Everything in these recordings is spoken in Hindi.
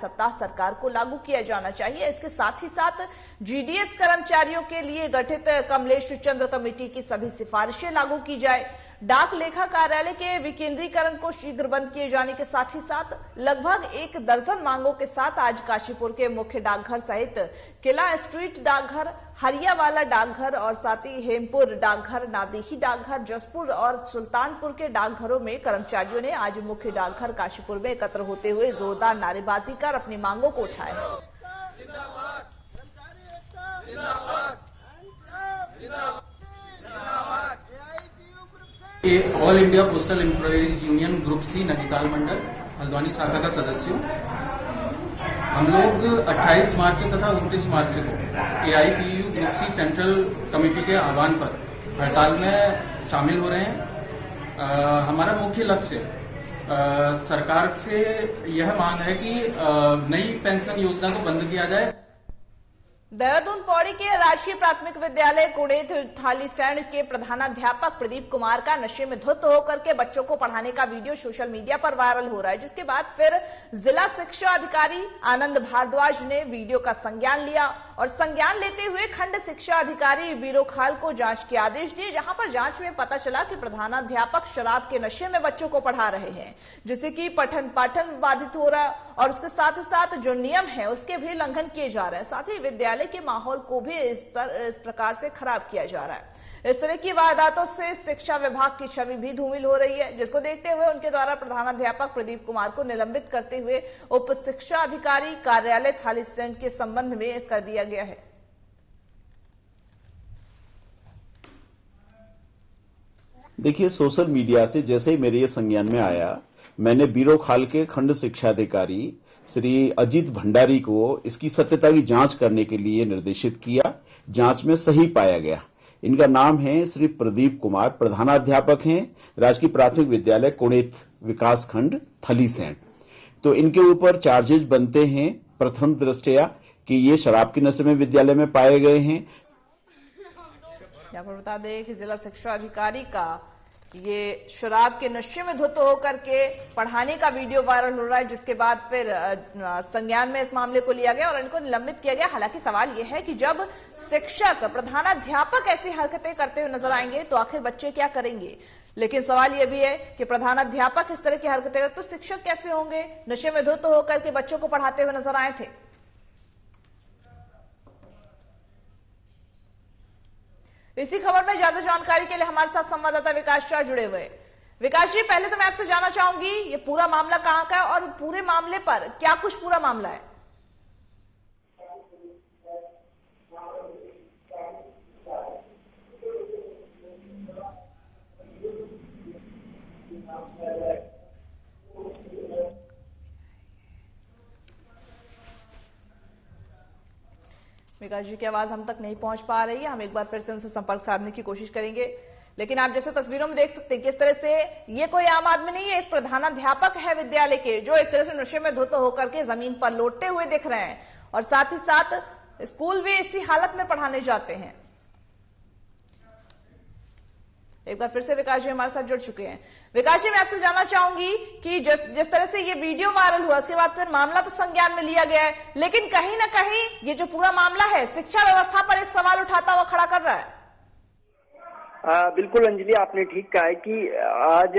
सत्ता सरकार को लागू किया जाना चाहिए। इसके साथ ही साथ जीडीएस कर्मचारियों के लिए गठित कमलेश चंद्र कमेटी की सभी सिफारिशें लागू की जाए। डाक लेखा कार्यालय के विकेंद्रीकरण को शीघ्र बंद किए जाने के साथ ही साथ लगभग 1 दर्जन मांगों के साथ आज काशीपुर के मुख्य डाकघर सहित किला स्ट्रीट डाकघर, हरियावाला डाकघर और साथ ही हेमपुर डाकघर, नादेही डाकघर, जसपुर और सुल्तानपुर के डाकघरों में कर्मचारियों ने आज मुख्य डाकघर काशीपुर में एकत्र होते हुए जोरदार नारेबाजी कर अपनी मांगों को उठाया। All India postal employees union group C Nainital मंडल हल्द्वानी शाखा का सदस्य हूँ। हम लोग 28 मार्च तथा 29 मार्च को एआईपीयू ग्रुप सी सेंट्रल कमेटी के आह्वान पर हड़ताल में शामिल हो रहे हैं। हमारा मुख्य लक्ष्य सरकार से यह मांग है कि नई पेंशन योजना को बंद किया जाए। देहरादून पौड़ी के राजकीय प्राथमिक विद्यालय कुड़ेथ थालीसैंण के प्रधानाध्यापक प्रदीप कुमार का नशे में धुत होकर के बच्चों को पढ़ाने का वीडियो सोशल मीडिया पर वायरल हो रहा है, जिसके बाद फिर जिला शिक्षा अधिकारी आनंद भारद्वाज ने वीडियो का संज्ञान लिया और संज्ञान लेते हुए खंड शिक्षा अधिकारी बीरो खाल को जांच के आदेश दिए, जहां पर जांच में पता चला कि प्रधानाध्यापक शराब के नशे में बच्चों को पढ़ा रहे हैं, जिससे कि पठन पाठन बाधित हो रहा है और उसके साथ ही साथ जो नियम है उसके भी उल्लंघन किए जा रहे हैं। साथ ही विद्यालय के माहौल को भी इस प्रकार से खराब किया जा रहा है। इस तरह की वारदातों से शिक्षा विभाग की छवि भी धूमिल हो रही है, जिसको देखते हुए उनके द्वारा प्रधानाध्यापक प्रदीप कुमार को निलंबित करते हुए उप शिक्षा अधिकारी कार्यालय थालीसैंण के संबंध में कर दिया गया है। देखिए, सोशल मीडिया से जैसे ही मेरे ये संज्ञान में आया, मैंने बीरो खाल के खंड शिक्षा अधिकारी श्री अजीत भंडारी को इसकी सत्यता की जांच करने के लिए निर्देशित किया। जांच में सही पाया गया। इनका नाम है श्री प्रदीप कुमार, प्रधानाध्यापक हैं राजकीय प्राथमिक विद्यालय कुड़ेथ विकास खंड थलीसैंण। तो इनके ऊपर चार्जेज बनते हैं प्रथम दृष्टया कि ये शराब के नशे में विद्यालय में पाए गए हैं। यहाँ पर बता दें कि जिला शिक्षा अधिकारी का ये शराब के नशे में धुत होकर के पढ़ाने का वीडियो वायरल हो रहा है, जिसके बाद फिर संज्ञान में इस मामले को लिया गया और इनको निलंबित किया गया। हालांकि सवाल यह है कि जब शिक्षक प्रधानाध्यापक ऐसी हरकतें करते हुए नजर आएंगे तो आखिर बच्चे क्या करेंगे। लेकिन सवाल यह भी है कि प्रधानाध्यापक इस तरह की हरकतें करते तो शिक्षक कैसे होंगे। नशे में धुत होकर के बच्चों को पढ़ाते हुए नजर आए थे। इसी खबर में ज्यादा जानकारी के लिए हमारे साथ संवाददाता विकास शाह जुड़े हुए। विकास जी, पहले तो मैं आपसे जानना चाहूंगी ये पूरा मामला कहां का है और पूरे मामले पर क्या कुछ पूरा मामला है। विकास जी की आवाज हम तक नहीं पहुंच पा रही है। हम एक बार फिर से उनसे संपर्क साधने की कोशिश करेंगे, लेकिन आप जैसे तस्वीरों में देख सकते हैं किस तरह से ये कोई आम आदमी नहीं है, एक प्रधानाध्यापक है विद्यालय के, जो इस तरह से नशे में धुत होकर के जमीन पर लौटते हुए दिख रहे हैं और साथ ही साथ स्कूल भी इसी हालत में पढ़ाने जाते हैं। एक बार फिर से विकास जी हमारे साथ जुड़ चुके हैं। विकास जी, मैं आपसे जानना चाहूंगी कि जिस तरह से ये वीडियो वायरल हुआ उसके बाद फिर मामला तो संज्ञान में लिया गया है, लेकिन कहीं ना कहीं ये जो पूरा मामला है शिक्षा व्यवस्था पर एक सवाल उठाता हुआ खड़ा कर रहा है। बिल्कुल अंजलि, आपने ठीक कहा है कि आज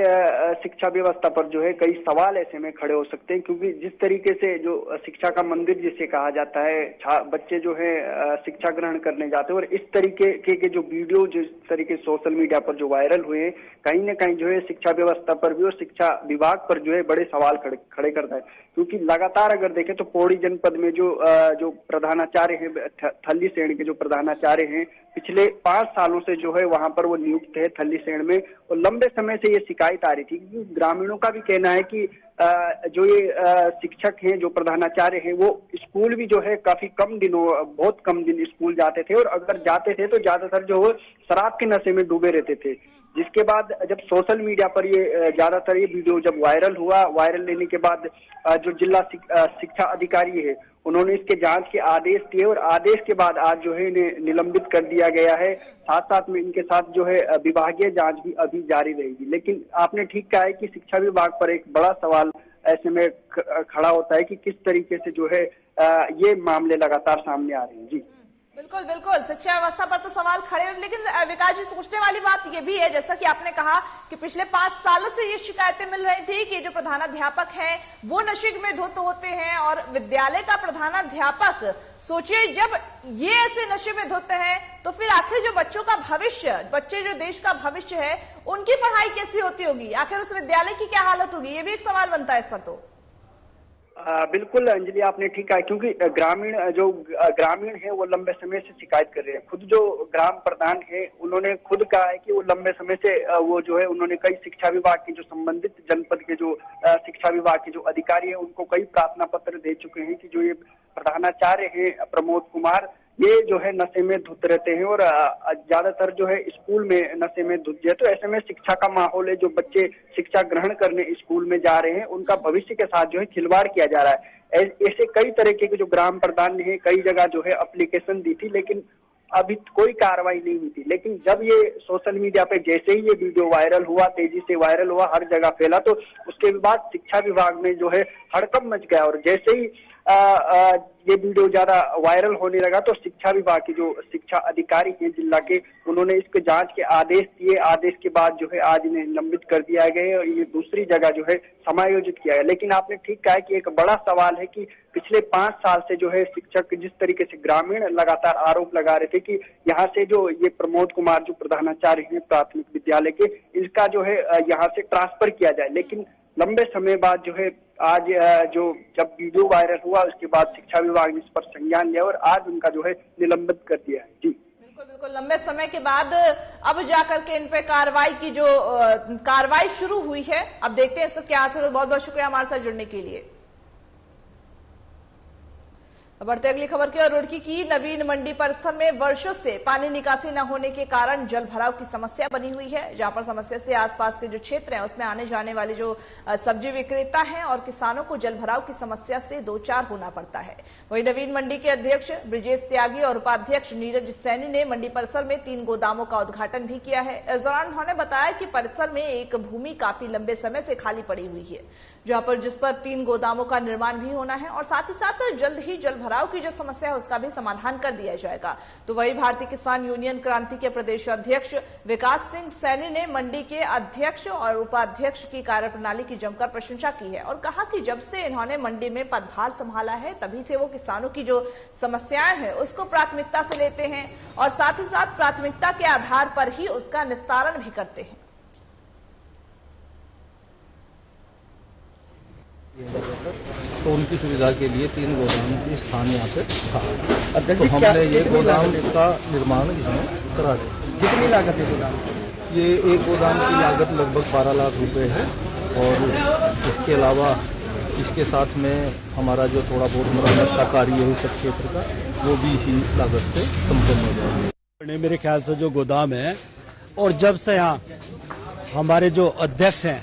शिक्षा व्यवस्था पर जो है कई सवाल ऐसे में खड़े हो सकते हैं, क्योंकि जिस तरीके से जो शिक्षा का मंदिर जिसे कहा जाता है, बच्चे जो है शिक्षा ग्रहण करने जाते हैं और इस तरीके के जो वीडियो जिस तरीके सोशल मीडिया पर जो वायरल हुए, कहीं न कहीं जो है शिक्षा व्यवस्था पर भी और शिक्षा विभाग पर जो है बड़े सवाल खड़े करता है। क्योंकि लगातार अगर देखें तो पौड़ी जनपद में जो प्रधानाचार्य है, थलीसैंण के जो प्रधानाचार्य हैं, पिछले 5 सालों से जो है वहां पर वो नियुक्त है थलीसैंण में, और लंबे समय से ये शिकायत आ रही थी। क्योंकि ग्रामीणों का भी कहना है कि जो ये शिक्षक हैं, जो प्रधानाचार्य हैं, वो स्कूल भी जो है काफी बहुत कम दिन स्कूल जाते थे और अगर जाते थे तो ज्यादातर जो है शराब के नशे में डूबे रहते थे। जिसके बाद जब सोशल मीडिया पर ये ज्यादातर ये वीडियो जब वायरल लेने के बाद जो जिला शिक्षा अधिकारी है उन्होंने इसके जांच के आदेश दिए और आदेश के बाद आज जो है इन्हें निलंबित कर दिया गया है। साथ साथ में इनके साथ जो है विभागीय जांच भी अभी जारी रहेगी। लेकिन आपने ठीक कहा है कि शिक्षा विभाग पर एक बड़ा सवाल ऐसे में खड़ा होता है कि किस तरीके से जो है ये मामले लगातार सामने आ रहे हैं। जी बिल्कुल बिल्कुल, शिक्षा व्यवस्था पर तो सवाल खड़े हैं, लेकिन विकास जी सोचने वाली बात ये भी है, जैसा कि आपने कहा कि पिछले 5 सालों से ये शिकायतें मिल रही थी कि जो प्रधानाध्यापक हैं वो नशे में धुत होते हैं, और विद्यालय का प्रधानाध्यापक, सोचिए जब ये ऐसे नशे में धुत हैं तो फिर आखिर जो बच्चों का भविष्य, बच्चे जो देश का भविष्य है, उनकी पढ़ाई कैसी होती होगी, आखिर उस विद्यालय की क्या हालत होगी, ये भी एक सवाल बनता है इस पर। तो बिल्कुल अंजलि, आपने ठीक कहा, क्योंकि ग्रामीण है वो लंबे समय से शिकायत कर रहे हैं। खुद जो ग्राम प्रधान है उन्होंने खुद कहा है कि वो लंबे समय से वो जो है उन्होंने कई शिक्षा विभाग के जो संबंधित जनपद के जो शिक्षा विभाग के जो अधिकारी है उनको कई प्रार्थना पत्र दे चुके हैं कि जो ये प्रधानाचार्य है प्रमोद कुमार, ये जो है नशे में धुत रहते हैं और ज्यादातर जो है स्कूल में नशे में धुत है। तो ऐसे में शिक्षा का माहौल है, जो बच्चे शिक्षा ग्रहण करने स्कूल में जा रहे हैं उनका भविष्य के साथ जो है खिलवाड़ किया जा रहा है। ऐसे कई तरीके के जो ग्राम प्रधान ने कई जगह जो है एप्लीकेशन दी थी, लेकिन अभी कोई कार्रवाई नहीं हुई थी। लेकिन जब ये सोशल मीडिया पे जैसे ही ये वीडियो वायरल हुआ, तेजी से वायरल हुआ, हर जगह फैला, तो उसके बाद शिक्षा विभाग में जो है हड़कंप मच गया। और जैसे ही ये वीडियो ज्यादा वायरल होने लगा तो शिक्षा विभाग के जो शिक्षा अधिकारी हैं जिला के, उन्होंने इसके जांच के आदेश दिए। आदेश के बाद जो है आज इन्हें निलंबित कर दिया गया और ये दूसरी जगह जो है समायोजित किया गया। लेकिन आपने ठीक कहा कि एक बड़ा सवाल है कि पिछले 5 साल से जो है शिक्षक जिस तरीके से ग्रामीण लगातार आरोप लगा रहे थे कि यहाँ से जो ये प्रमोद कुमार जो प्रधानाचार्य हैं प्राथमिक विद्यालय के, इनका जो है यहाँ से ट्रांसफर किया जाए। लेकिन लंबे समय बाद जो है आज जो जब वीडियो वायरल हुआ उसके बाद शिक्षा विभाग ने इस पर संज्ञान लिया और आज उनका जो है निलंबित कर दिया है। जी बिल्कुल बिल्कुल, लंबे समय के बाद अब जाकर के इन पे कार्रवाई की जो कार्रवाई शुरू हुई है, अब देखते हैं इसका क्या असर। बहुत बहुत शुक्रिया हमारे साथ जुड़ने के लिए। बढ़ते अगली खबर की ओर। रुड़की की नवीन मंडी परिसर में वर्षों से पानी निकासी न होने के कारण जल भराव की समस्या बनी हुई है, जहां पर समस्या से आसपास के जो क्षेत्र हैं उसमें आने जाने वाले जो सब्जी विक्रेता हैं और किसानों को जल भराव की समस्या से 2-4 होना पड़ता है। वहीं नवीन मंडी के अध्यक्ष ब्रिजेश त्यागी और उपाध्यक्ष नीरज सैनी ने मंडी परिसर में 3 गोदामों का उद्घाटन भी किया है। इस दौरान उन्होंने बताया कि परिसर में एक भूमि काफी लंबे समय से खाली पड़ी हुई है, जिस पर 3 गोदामों का निर्माण भी होना है और साथ ही साथ जल्द ही जल भराव की जो समस्या है उसका भी समाधान कर दिया जाएगा। तो वही भारतीय किसान यूनियन क्रांति के प्रदेश अध्यक्ष विकास सिंह सैनी ने मंडी के अध्यक्ष और उपाध्यक्ष की कार्यप्रणाली की जमकर प्रशंसा की है और कहा कि जब से इन्होंने मंडी में पदभार संभाला है तभी से वो किसानों की जो समस्याएं हैं उसको प्राथमिकता से लेते हैं और साथ ही साथ प्राथमिकता के आधार पर ही उसका निस्तारण भी करते हैं। तो उनकी सुविधा के लिए 3 गोदाम की स्थान यहाँ पे था, तो हमने ये गोदाम का निर्माण इसमें करा दिया। कितनी लागत है गोदाम? ये एक गोदाम की लागत लगभग 12 लाख रुपए है और इसके अलावा इसके साथ में हमारा जो थोड़ा बहुत मरम्मत का कार्य है सब क्षेत्र का, वो भी इसी लागत से संपन्न हो जाएगा। मेरे ख्याल से जो गोदाम है, और जब से यहाँ हमारे जो अध्यक्ष हैं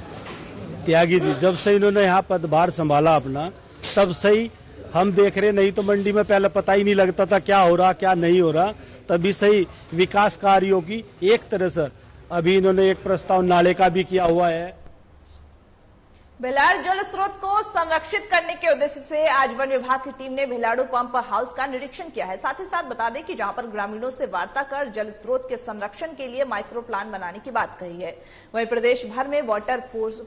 त्यागी जी, जब से इन्होंने यहाँ पदभार संभाला अपना, तब से ही हम देख रहे, नहीं तो मंडी में पहले पता ही नहीं लगता था क्या हो रहा क्या नहीं हो रहा। तभी से ही विकास कार्यों की एक तरह से अभी इन्होंने एक प्रस्ताव नाले का भी किया हुआ है। भिलाड़ जल स्रोत को संरक्षित करने के उद्देश्य से आज वन विभाग की टीम ने भिलाड़ू पंप हाउस का निरीक्षण किया है। साथ ही साथ बता दें कि जहां पर ग्रामीणों से वार्ता कर जल स्रोत के संरक्षण के लिए माइक्रो प्लान बनाने की बात कही है। वहीं प्रदेश भर में वाटर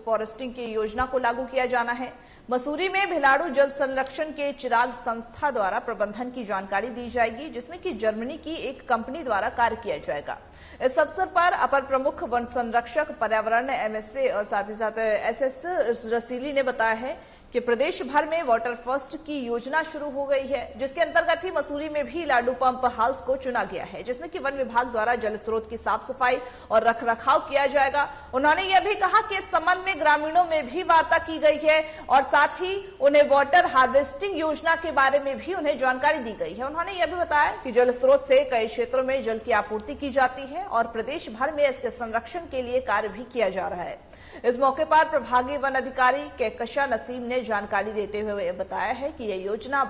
फॉरेस्टिंग की योजना को लागू किया जाना है। मसूरी में भिलाड़ू जल संरक्षण के चिराग संस्था द्वारा प्रबंधन की जानकारी दी जाएगी, जिसमें कि जर्मनी की एक कंपनी द्वारा कार्य किया जाएगा। इस अवसर पर अपर प्रमुख वन संरक्षक पर्यावरण MSA और साथ ही साथ SS रसीली ने बताया है कि प्रदेश भर में वाटर फर्स्ट की योजना शुरू हो गई है, जिसके अंतर्गत ही मसूरी में भी लाडू पंप हाउस को चुना गया है, जिसमें कि वन विभाग द्वारा जल स्रोत की साफ सफाई और रखरखाव किया जाएगा। उन्होंने यह भी कहा कि इस संबंध में ग्रामीणों में भी वार्ता की गई है और साथ ही उन्हें वाटर हार्वेस्टिंग योजना के बारे में भी उन्हें जानकारी दी गई है। उन्होंने यह भी बताया कि जल स्रोत से कई क्षेत्रों में जल की आपूर्ति की जाती है और प्रदेश भर में इसके संरक्षण के लिए कार्य भी किया जा रहा है। इस मौके पर प्रभागीय वन अधिकारी कहकशा नसीम ने जानकारी देते हुए बताया है कि यह योजना